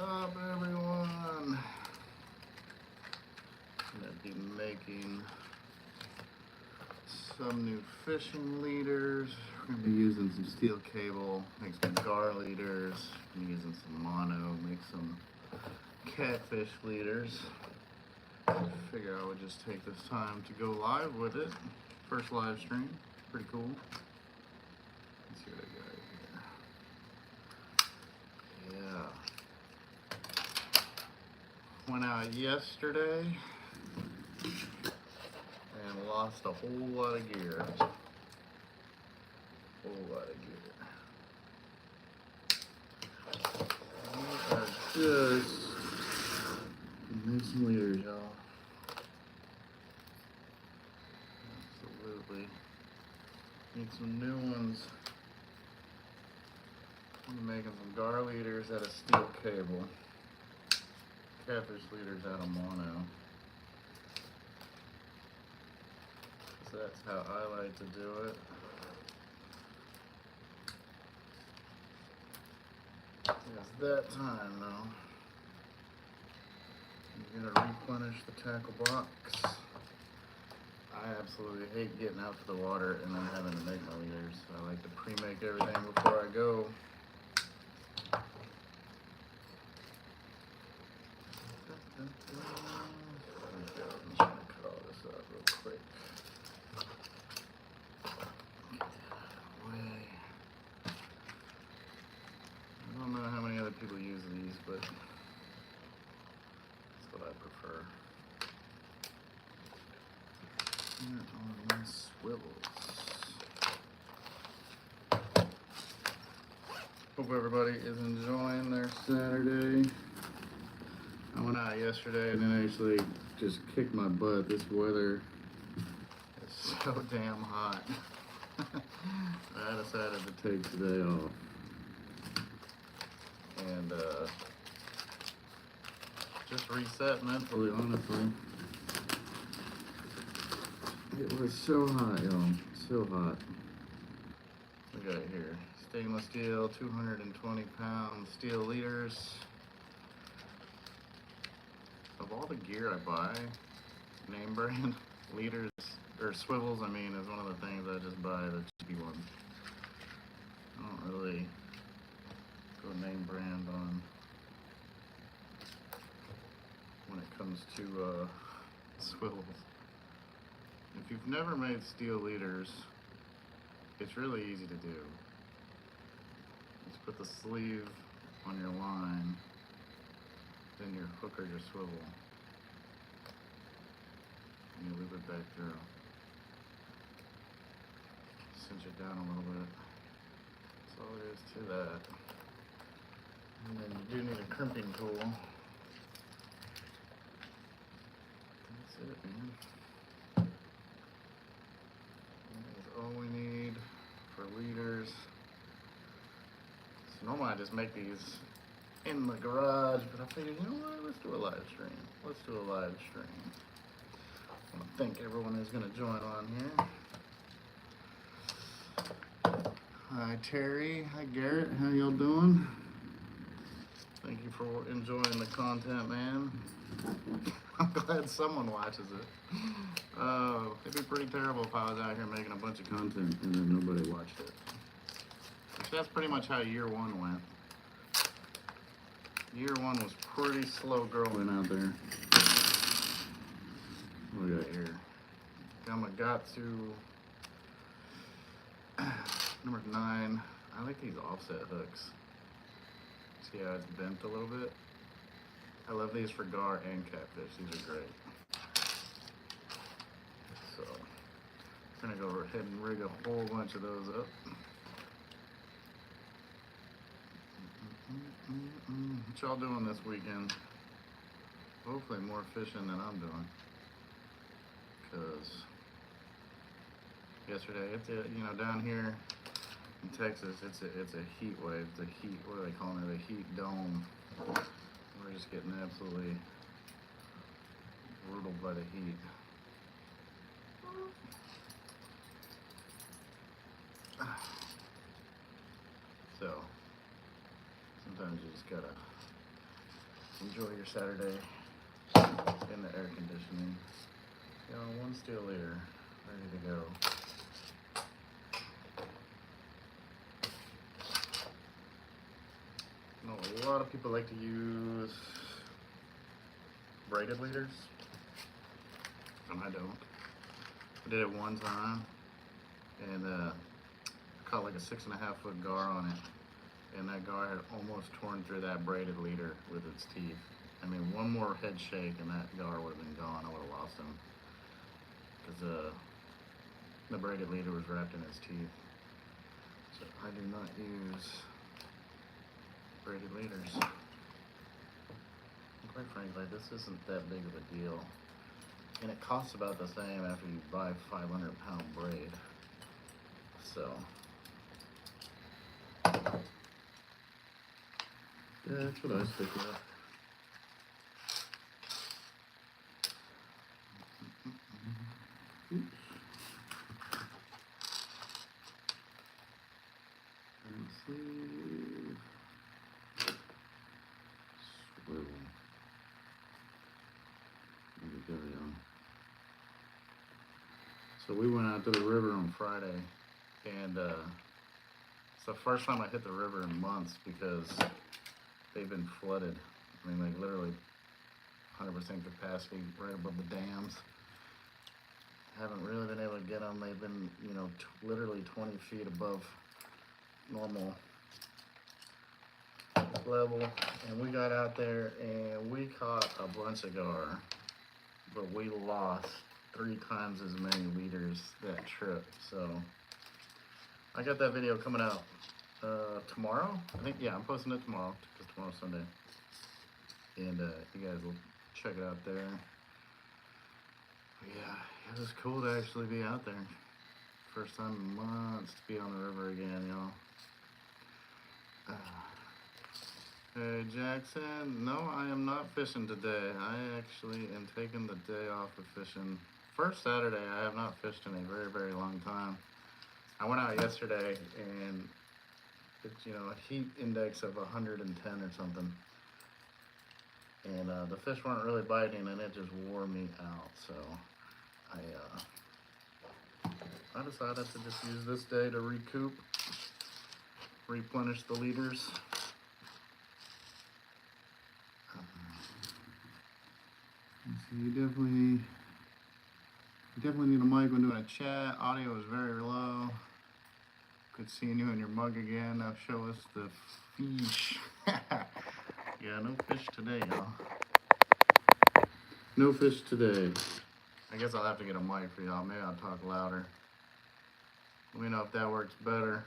up, everyone? I'm gonna be making some new fishing leaders. We're gonna be using some steel cable, make some gar leaders. I'm using some mono, make some catfish leaders. Figure I would just take this time to go live with it. First live stream, pretty cool. Let's see what I got here. Yeah. Went out yesterday and lost a whole lot of gear. Just make some leaders, y'all. Absolutely. Need some new ones. I'm making some gar leaders out of steel cable. Catfish leaders out of mono. So that's how I like to do it. It's that time now. I'm gonna replenish the tackle box. I absolutely hate getting out to the water and then having to make my leaders. I like to pre-make everything before I go. I'm just gonna cut all this up real quick. I don't know how many other people use these, but that's what I prefer. And on my swivels. Hope everybody is enjoying their Saturday. I went out yesterday and then actually just kicked my butt. This weather is so damn hot. I decided to take today off. And just reset mentally, honestly. It was so hot, y'all. So hot. Look at it here. Stainless steel, 220-pound steel leaders. Of all the gear I buy, name brand leaders, or swivels, I mean, is one of the things I just buy, the cheapy ones. I don't really go name brand on when it comes to swivels. If you've never made steel leaders, it's really easy to do. Just put the sleeve on your line, then your hook or your swivel, and you loop it back through. Cinch it down a little bit. That's all there is to that. And then you do need a crimping tool. That's it, man. That's all we need for leaders. So normally I just make these in the garage, but I figured, you know what, let's do a live stream. Let's do a live stream. I want to thank everyone who's going to join on here. Hi Terry, hi Garrett, how y'all doing? Thank you for enjoying the content, man. I'm glad someone watches it. It'd be pretty terrible if I was out here making a bunch of content and then nobody watched it. Which that's pretty much how year one went. Year one was pretty slow growing out there. What do we got here? Yamagatsu number 9. I like these offset hooks. See how it's bent a little bit? I love these for gar and catfish. These are great. So, I'm gonna go ahead and rig a whole bunch of those up. What y'all doing this weekend? Hopefully more fishing than I'm doing. Cause yesterday, it's a, you know, down here in Texas, it's a heat wave. It's a heat, what are they calling it? A heat dome. We're just getting absolutely brutal by the heat. So sometimes you just gotta enjoy your Saturday in the air conditioning. You know, one steel leader, ready to go. You know, a lot of people like to use braided leaders, and I don't. I did it one time, and caught like a 6.5 foot gar on it, and that gar had almost torn through that braided leader with its teeth. I mean, one more head shake and that gar would have been gone. I would have lost him, because the braided leader was wrapped in his teeth. So I do not use braided leaders. And quite frankly, this isn't that big of a deal. And it costs about the same after you buy a 500-pound braid. So that's what I stick with. Oops. And sleeve. Swivel. There we go, y'all. So we went out to the river on Friday, and it's the first time I hit the river in months because they've been flooded. I mean, like literally 100% capacity right above the dams. Haven't really been able to get them. They've been, you know, literally 20 feet above normal level. And we got out there and we caught a bunch of gar, but we lost 3 times as many leaders that trip. So I got that video coming out tomorrow. I think, yeah, I'm posting it tomorrow because tomorrow's Sunday. And you guys will check it out there. Yeah, it was cool to actually be out there. First time in months to be on the river again, y'all. Hey Jackson, no, I am not fishing today. I actually am taking the day off of fishing. First Saturday, I have not fished in a very, very long time. I went out yesterday and it's, you know, a heat index of 110 or something. And the fish weren't really biting and it just wore me out. So I decided to just use this day to recoup, replenish the leaders. So you definitely need a mic when doing a chat. Audio is very low. Good seeing you in your mug again. Now show us the fish. Yeah, no fish today, y'all. No fish today. I guess I'll have to get a mic for y'all. Maybe I'll talk louder. Let me know if that works better.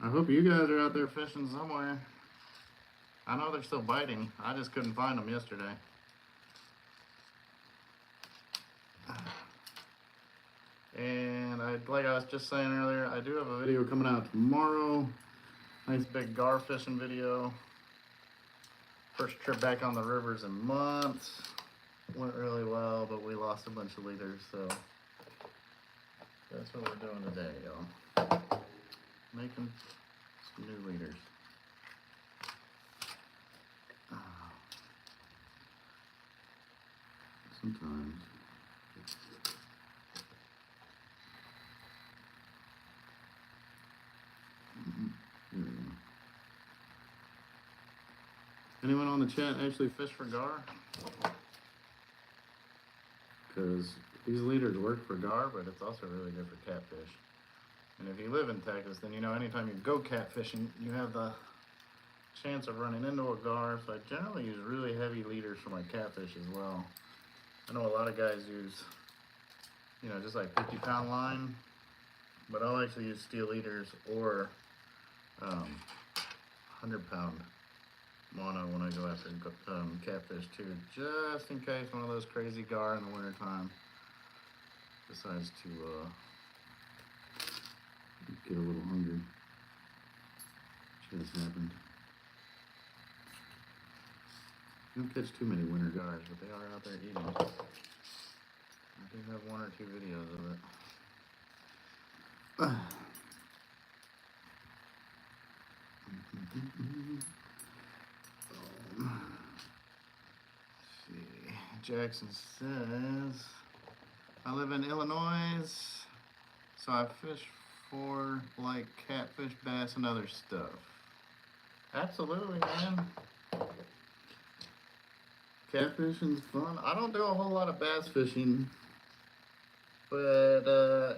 I hope you guys are out there fishing somewhere. I know they're still biting. I just couldn't find them yesterday. And like I was just saying earlier, I do have a video coming out tomorrow. Nice big gar fishing video. First trip back on the rivers in months. Went really well, but we lost a bunch of leaders, so that's what we're doing today, y'all. Making some new leaders. Sometimes. Here we go. Anyone on the chat actually fish for gar? Because these leaders work for gar, but it's also really good for catfish. And if you live in Texas, then you know anytime you go catfishing, you have the chance of running into a gar. So I generally use really heavy leaders for my catfish as well. I know a lot of guys use, you know, just like 50-pound line, but I'll actually use steel leaders or 100-pound mono when I go after catfish too, just in case one of those crazy gar in the wintertime decides to get a little hungry. Which has happened. You don't catch too many winter gars, but they are out there eating. I do have 1 or 2 videos of it. Jackson says, I live in Illinois, so I fish for like catfish, bass, and other stuff. Absolutely, man. Catfishing's fun. I don't do a whole lot of bass fishing, but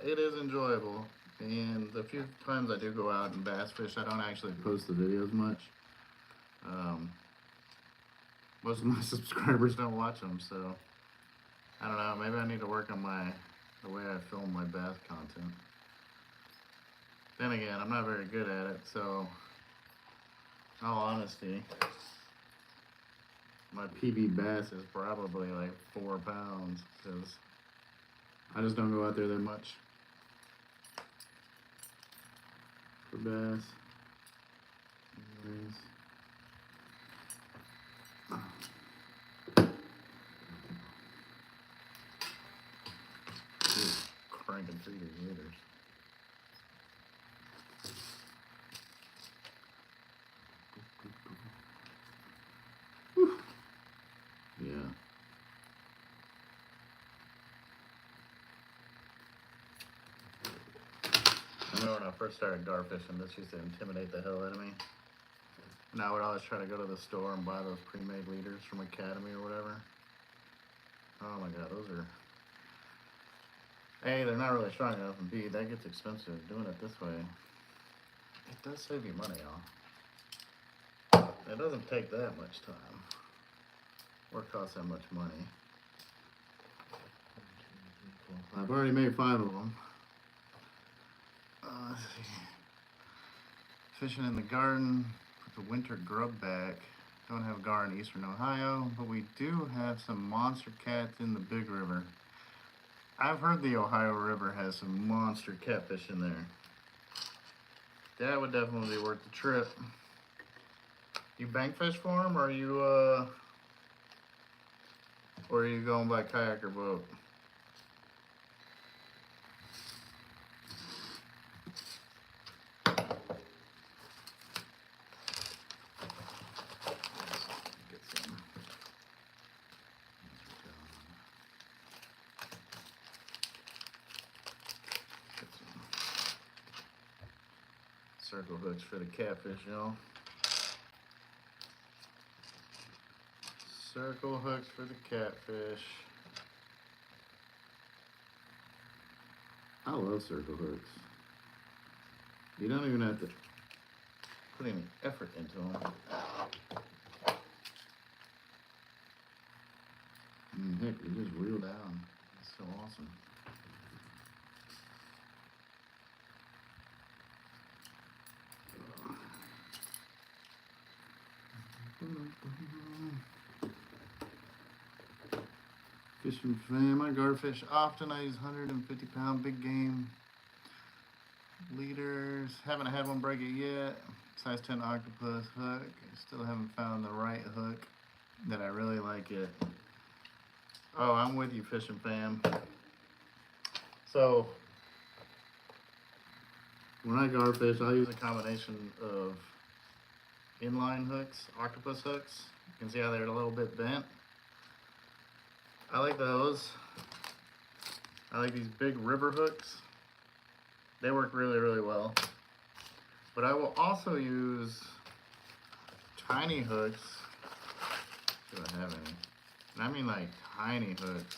it is enjoyable. And the few times I do go out and bass fish, I don't actually post the videos much. Most of my subscribers don't watch them, so I don't know. Maybe I need to work on the way I film my bass content. Then again, I'm not very good at it, so in all honesty, my PB bass is probably like 4 pounds because I just don't go out there that much for bass. Anyways. Cranking through these leaders. Whew. Yeah. I remember when I first started gar fishing, this used to intimidate the hell out of me. And I would always try to go to the store and buy those pre-made leaders from Academy or whatever. Oh my god, those are... A, they're not really strong enough, and B, that gets expensive doing it this way. It does save you money, y'all. It doesn't take that much time or cost that much money. I've already made 5 of them. Let's see. Fishing in the garden, put the winter grub back. Don't have gar in eastern Ohio, but we do have some monster cats in the big river. I've heard the Ohio River has some monster catfish in there. That would definitely be worth the trip. You bank fish for them, or are you going by kayak or boat? Circle hooks for the catfish, y'all. Circle hooks for the catfish. I love circle hooks. You don't even have to put any effort into them. Heck, you just reel down. It's so awesome. Fishing fam, I gar fish often. I use 150-pound big game leaders. Haven't had one break it yet. Size 10 octopus hook. Still haven't found the right hook that I really like it. Oh, I'm with you, fishing fam. So when I gar fish, I use a combination of inline hooks, octopus hooks. You can see how they're a little bit bent. I like those. I like these big river hooks. They work really, really well. But I will also use tiny hooks. Do I have any? And I mean like tiny hooks.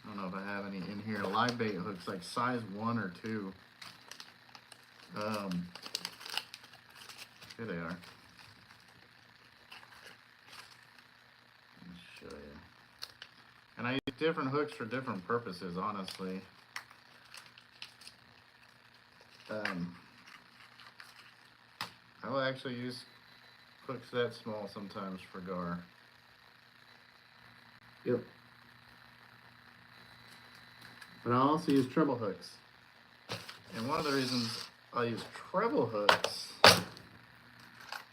I don't know if I have any in here. Live bait hooks, like size 1 or 2. Here they are. Let me show you. And I use different hooks for different purposes, honestly. I will actually use hooks that small sometimes for gar. Yep. But I also use treble hooks. And one of the reasons I use treble hooks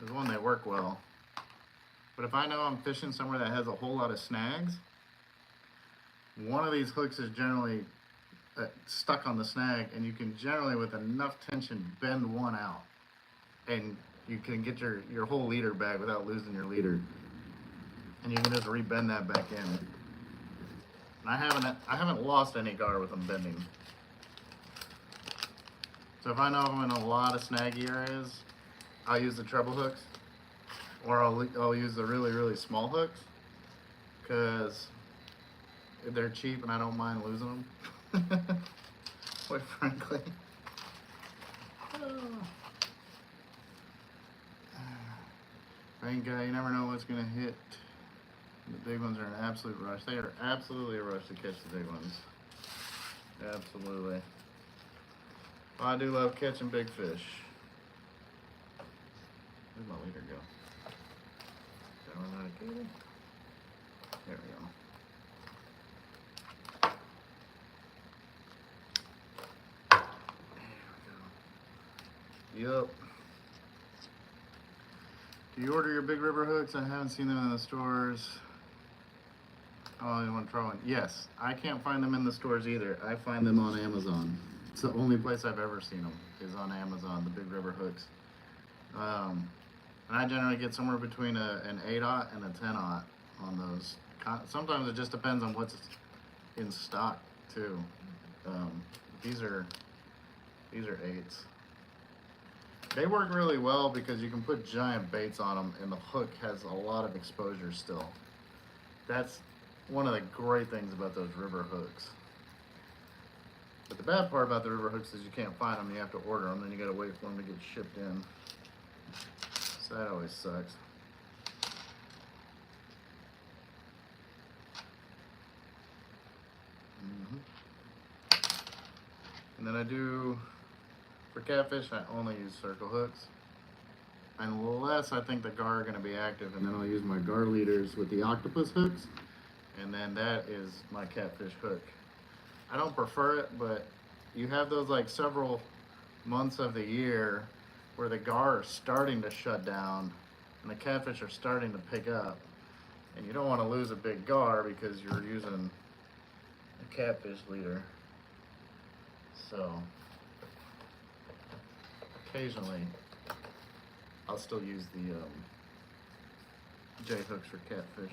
is one, they work well. But if I know I'm fishing somewhere that has a whole lot of snags, one of these hooks is generally stuck on the snag, and you can generally, with enough tension, bend one out. And you can get your whole leader back without losing your leader. and you can just rebend that back in. And I haven't lost any gar with them bending. So if I know I'm in a lot of snaggy areas, I'll use the treble hooks, or I'll use the really small hooks, because they're cheap and I don't mind losing them. Quite frankly. Thank God, you never know what's gonna hit. The big ones are an absolute rush. They are absolutely a rush to catch the big ones. Absolutely. Well, I do love catching big fish. Where'd my leader go? Did I run out of cable? There we go. Yup. Do you order your Big River hooks? I haven't seen them in the stores. Oh, you want to try one? Yes. I can't find them in the stores either. I find them on Amazon. It's the only place I've ever seen them is on Amazon, the Big River hooks. And I generally get somewhere between an 8/0 and a 10/0 on those. Sometimes it just depends on what's in stock too. These are 8s. They work really well because you can put giant baits on them and the hook has a lot of exposure still. That's one of the great things about those river hooks. But the bad part about the river hooks is you can't find them, you have to order them, then you gotta wait for them to get shipped in. So that always sucks. And then I do, for catfish, I only use circle hooks. Unless I think the gar are gonna be active, and then I'll use my gar leaders with the octopus hooks. And then that is my catfish hook. I don't prefer it, but you have those like several months of the year where the gar are starting to shut down and the catfish are starting to pick up. And you don't want to lose a big gar because you're using a catfish leader. So occasionally I'll still use the J hooks for catfish.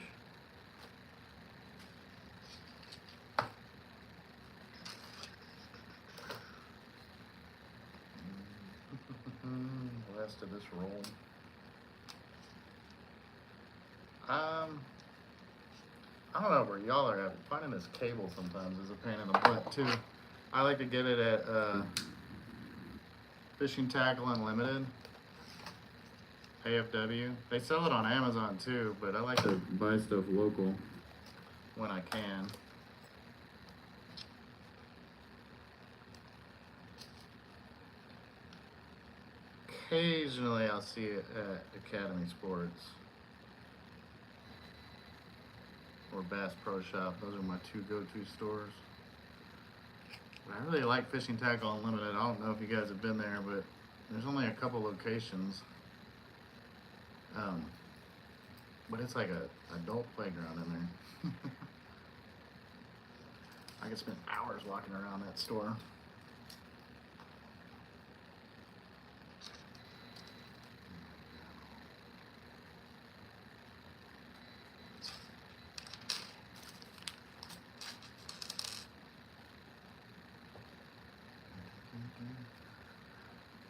Rest of this roll. I don't know where y'all are at. Finding this cable sometimes is a pain in the butt too. I like to get it at Fishing Tackle Unlimited, AFW. They sell it on Amazon too, but I like to buy stuff local when I can. Occasionally I'll see it at Academy Sports or Bass Pro Shop. Those are my two go-to stores. I really like Fishing Tackle Unlimited. I don't know if you guys have been there, but there's only a couple locations. But it's like a adult playground in there. I could spend hours walking around that store.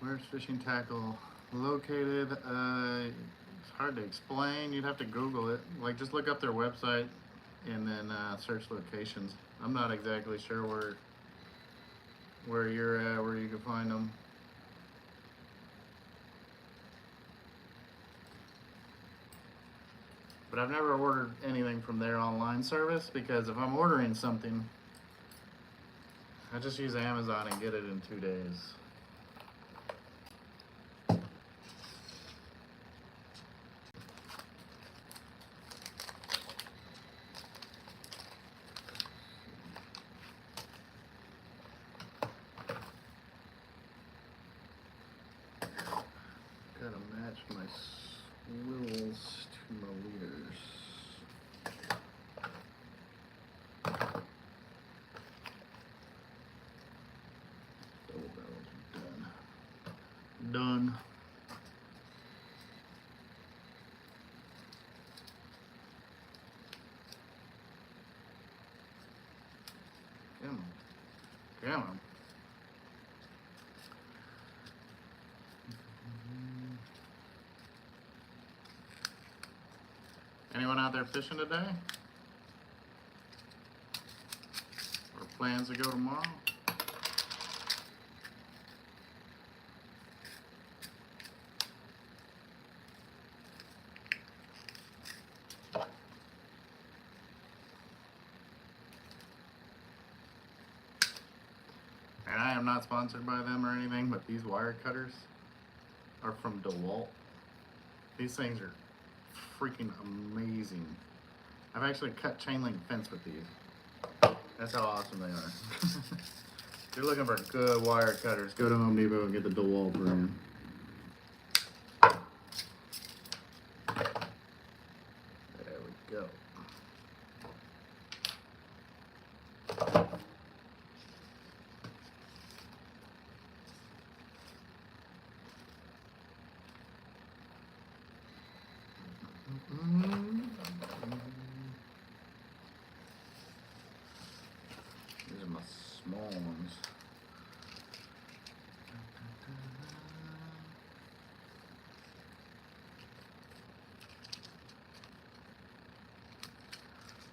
Where's Fishing Tackle located? It's hard to explain. You'd have to Google it. Like, just look up their website and then search locations. I'm not exactly sure where you're at, where you can find them. But I've never ordered anything from their online service because if I'm ordering something, I just use Amazon and get it in 2 days. Gotta match my swivels to my leaders. Double barrels are done. Done. Anyone out there fishing today? Or plans to go tomorrow? And I am not sponsored by them or anything, but these wire cutters are from DeWalt. These things are freaking amazing. I've actually cut chain link fence with these. That's how awesome they are. If you're looking for good wire cutters, go to Home Depot and get the DeWalt brand. There we go. These are my small ones.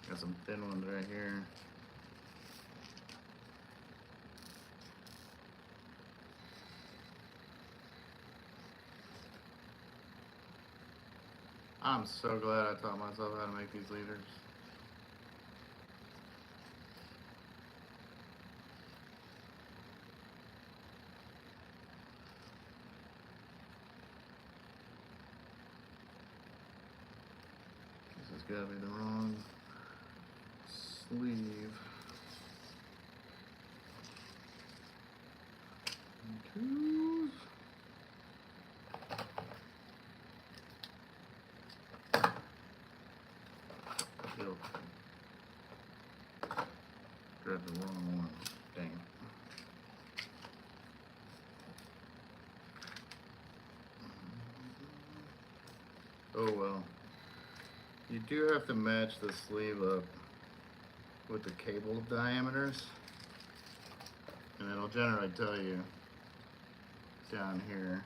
Got some thin ones right here. I'm so glad I taught myself how to make these leaders. This has got to be the wrong sleeve. Twos. Guilty. Grabbed the wrong one. Dang it. Oh well. You do have to match the sleeve up with the cable diameters, and it'll generally tell you down here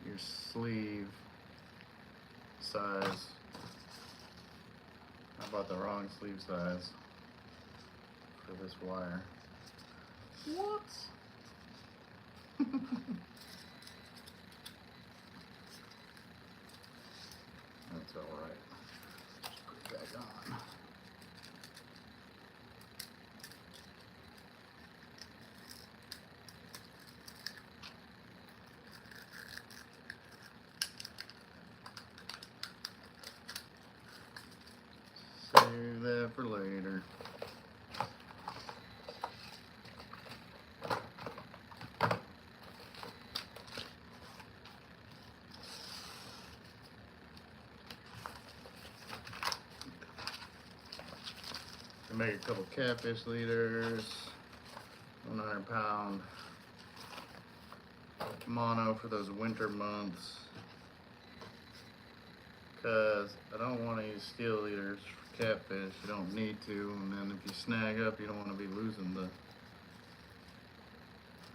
your sleeve size. I bought the wrong sleeve size for this wire. Whoops. That's all right. Just put it back on. Save that for later. I make a couple catfish leaders, 100-pound mono for those winter months, because I don't want to use steel leaders for catfish. You don't need to, and then if you snag up, you don't want to be losing the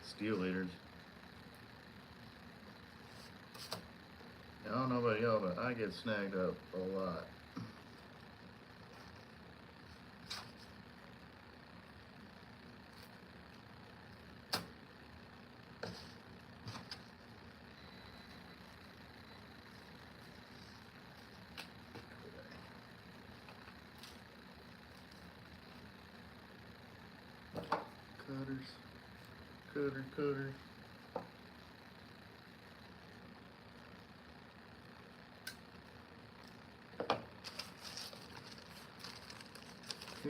steel leaders. I don't know about y'all, but I get snagged up a lot. Cutters.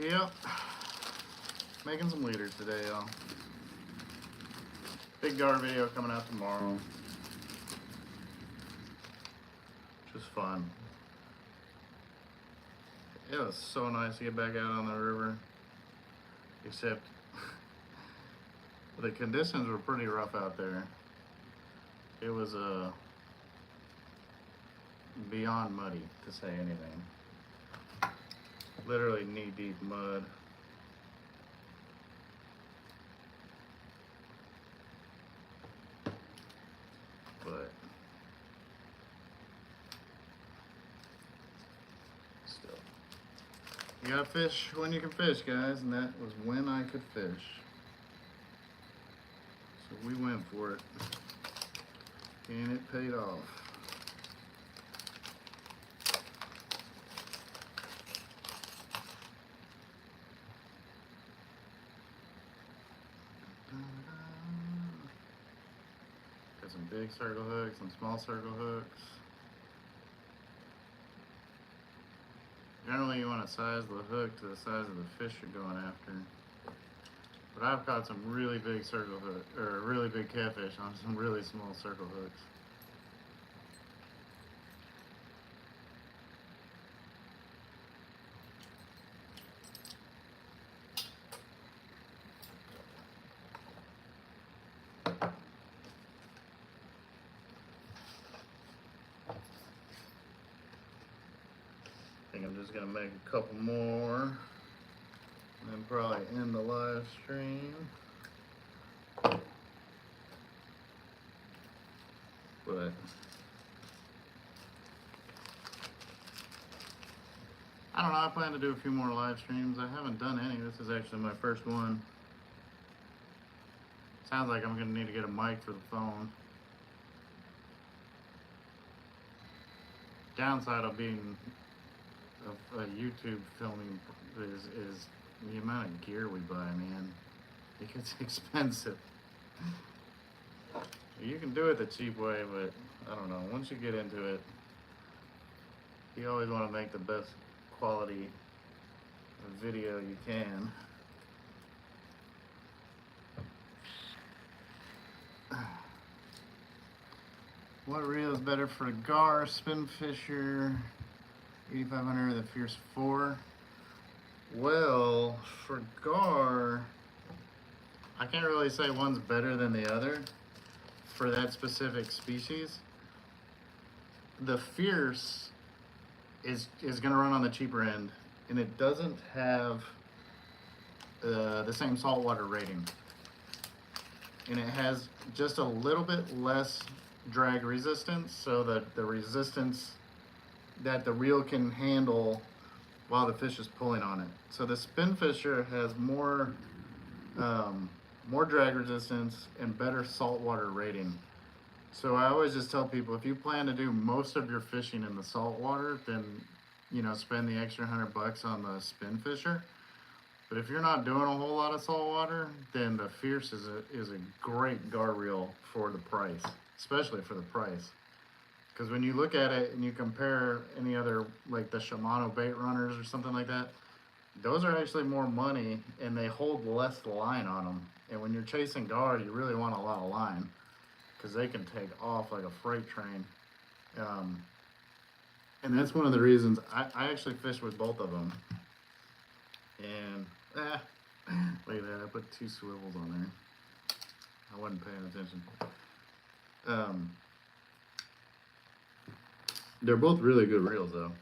Yep. Making some leaders today, y'all. Big gar video coming out tomorrow. Just fun. It was so nice to get back out on the river. Except the conditions were pretty rough out there. It was beyond muddy, to say anything. Literally knee-deep mud. But You gotta fish when you can fish, guys, and that was when I could fish. So we went for it, and it paid off. Got some big circle hooks, some small circle hooks. Generally, you want to size the hook to the size of the fish you're going after. But I've caught some really big circle hook, or really big catfish on some really small circle hooks. I think I'm just gonna make a couple more and then probably end the live stream. But I don't know, I plan to do a few more live streams. I haven't done any. This is actually my first one. Sounds like I'm gonna need to get a mic for the phone. Downside of being a YouTube filming is the amount of gear we buy, man. It gets expensive. You can do it the cheap way, but I don't know. Once you get into it, you always want to make the best quality video you can. What reel is better for a gar, spin fisher, 8500 or the Fierce 4? Well, for gar, I can't really say one's better than the other for that specific species. The Fierce is going to run on the cheaper end, and it doesn't have the same saltwater rating, and it has just a little bit less drag resistance, so that the resistance that the reel can handle while the fish is pulling on it. So the spin fisher has more drag resistance and better saltwater rating. So I always just tell people, if you plan to do most of your fishing in the saltwater, then spend the extra $100 on the spin fisher. But if you're not doing a whole lot of saltwater, then the Fierce is a great gar reel for the price, especially for the price. Because when you look at it and you compare any other, like the Shimano bait runners or something like that, those are actually more money and they hold less line on them. And when you're chasing gar, you really want a lot of line because they can take off like a freight train. And that's one of the reasons I actually fish with both of them. And look at that, I put 2 swivels on there. I wasn't paying attention. They're both really good reels though.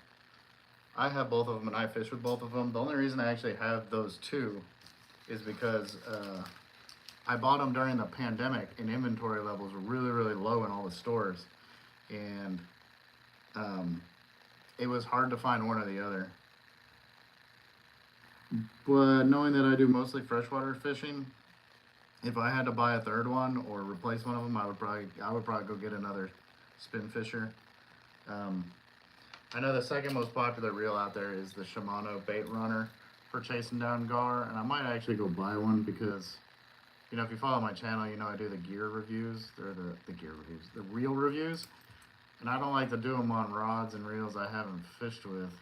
I have both of them and I fish with both of them. The only reason I actually have those 2 is because I bought them during the pandemic and inventory levels were really, really low in all the stores. And it was hard to find one or the other. But knowing that I do mostly freshwater fishing, if I had to buy a third one or replace one of them, I would probably go get another spin fisher. I know the second most popular reel out there is the Shimano bait runner for chasing down gar, and I might actually go buy one because, if you follow my channel, I do the gear reviews, or the reel reviews, and I don't like to do them on rods and reels I haven't fished with.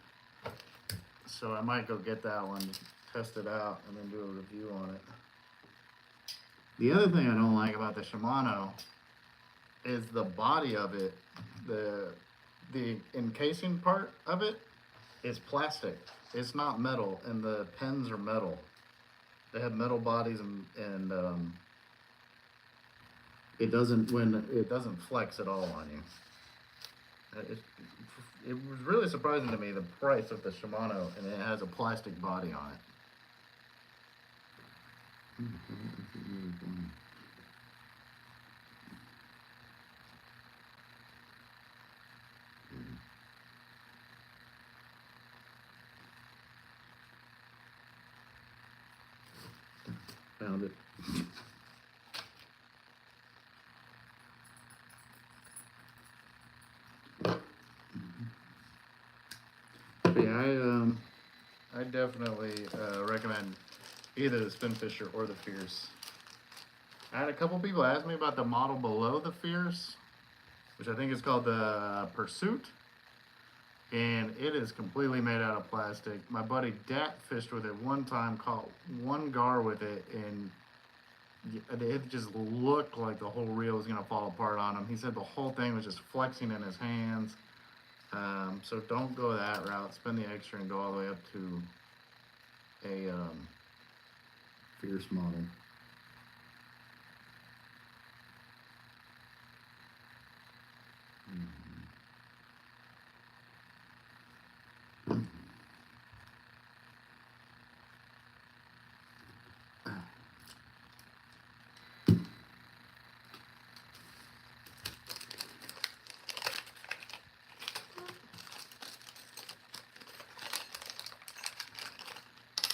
So I might go get that one, test it out, and then do a review on it. The other thing I don't like about the Shimano is the body of it. The encasing part of it is plastic. It's not metal, and the pens are metal. They have metal bodies, and it doesn't flex at all on you. It was really surprising to me, the price of the Shimano, and it has a plastic body on it. Found it. But yeah, I definitely recommend either the Spin Fisher or the Fierce. I had a couple people ask me about the model below the Fierce, which I think is called the Pursuit, and it is completely made out of plastic. My buddy Dat fished with it one time, caught one gar with it, and it just looked like the whole reel was gonna fall apart on him. He said the whole thing was just flexing in his hands. So don't go that route. Spend the extra and go all the way up to a Fierce model.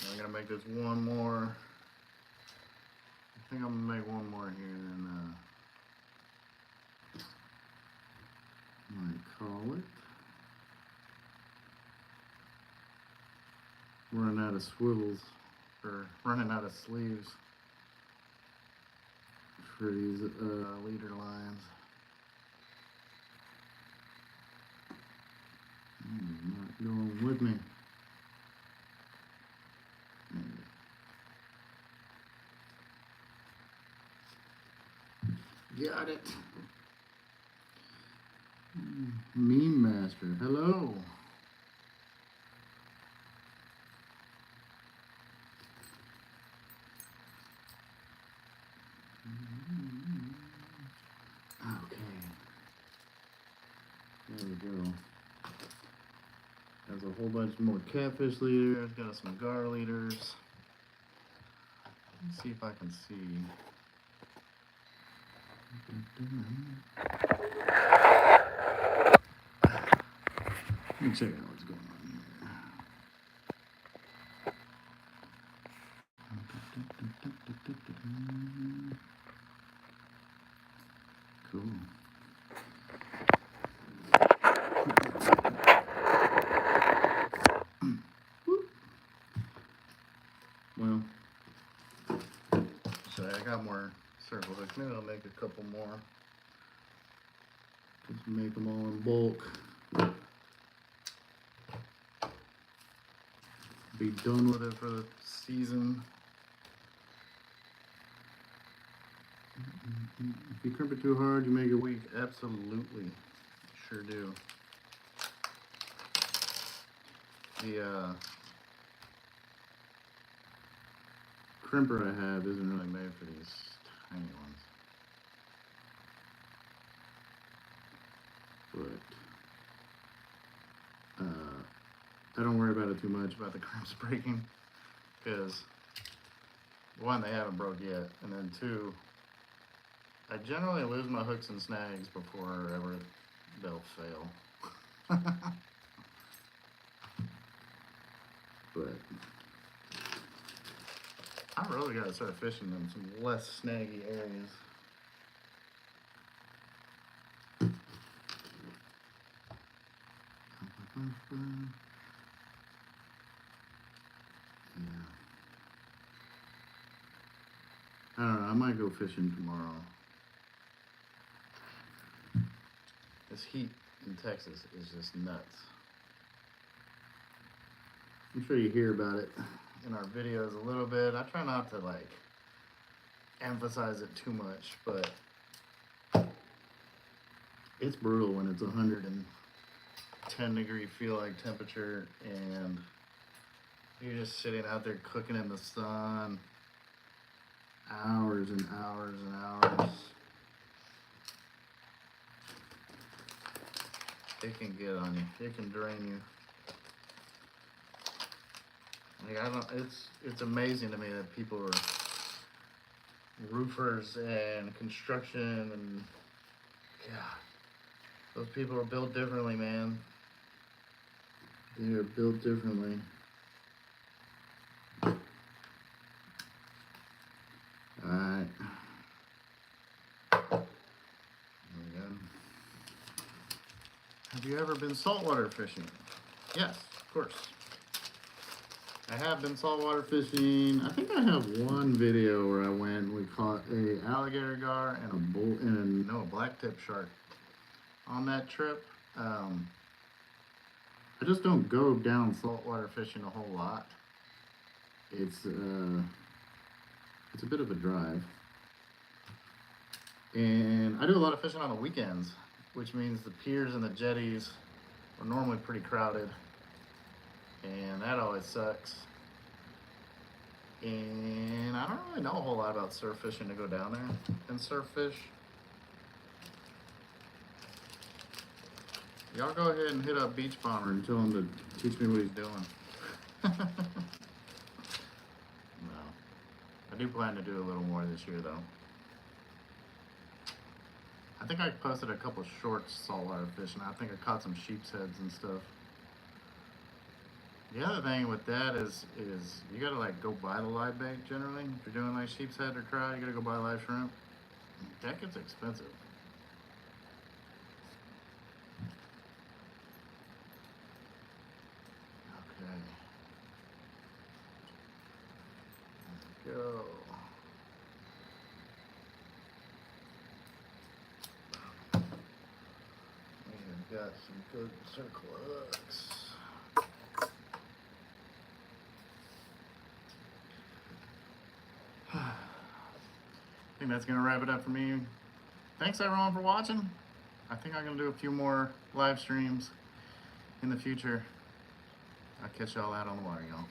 I'm gonna make this one more. I think I'm gonna make one more here, and might call it. Running out of swivels, or running out of sleeves for these leader lines. Not going with me. Got it. Meme Master, hello. Okay. There we go. There's a whole bunch more catfish leaders, got some gar leaders. Let's see if I can see. Let me check out what's going on here. Cool. Well, so I got more circle hooks. Maybe I'll make a couple more. Just make them all in bulk. Be done with it for the season. If you crimp it too hard, you make it weak. Absolutely, sure do. The crimper I have isn't really made for these tiny ones, but I don't worry about it too much about the crimps breaking, because one, they haven't broke yet, and then two, I generally lose my hooks and snags before ever they'll fail. But I really gotta start fishing in some less snaggy areas. Yeah. I don't know, I might go fishing tomorrow. This heat in Texas is just nuts. I'm sure you hear about it in our videos a little bit. I try not to like emphasize it too much, but it's brutal when it's 110-degree feel-like temperature and you're just sitting out there cooking in the sun hours and hours and hours. It can get on you. It can drain you. Like it's amazing to me that people are roofers and construction and God, those people are built differently, man. They are built differently. Alright. There we go. Have you ever been saltwater fishing? Yes, of course. I have been saltwater fishing. I think I have one video where I went and we caught a alligator gar and a blacktip shark on that trip. I just don't go down saltwater fishing a whole lot. It's a bit of a drive. And I do a lot of fishing on the weekends, which means the piers and the jetties are normally pretty crowded. And that always sucks. And I don't really know a whole lot about surf fishing to go down there and surf fish. Y'all go ahead and hit up Beach Bomber and tell him to teach me what he's doing. No. I do plan to do a little more this year though. I think I posted a couple shorts saltwater fishing. I think I caught some sheep's heads and stuff. The other thing with that is you gotta like go buy the live bait generally. If you're doing like sheep's head or trout, you gotta go buy live shrimp. That gets expensive. Okay. Let's go. We've got some good circle hooks. I think that's gonna wrap it up for me. Thanks everyone for watching. I think I'm gonna do a few more live streams in the future. I'll catch y'all out on the water, y'all.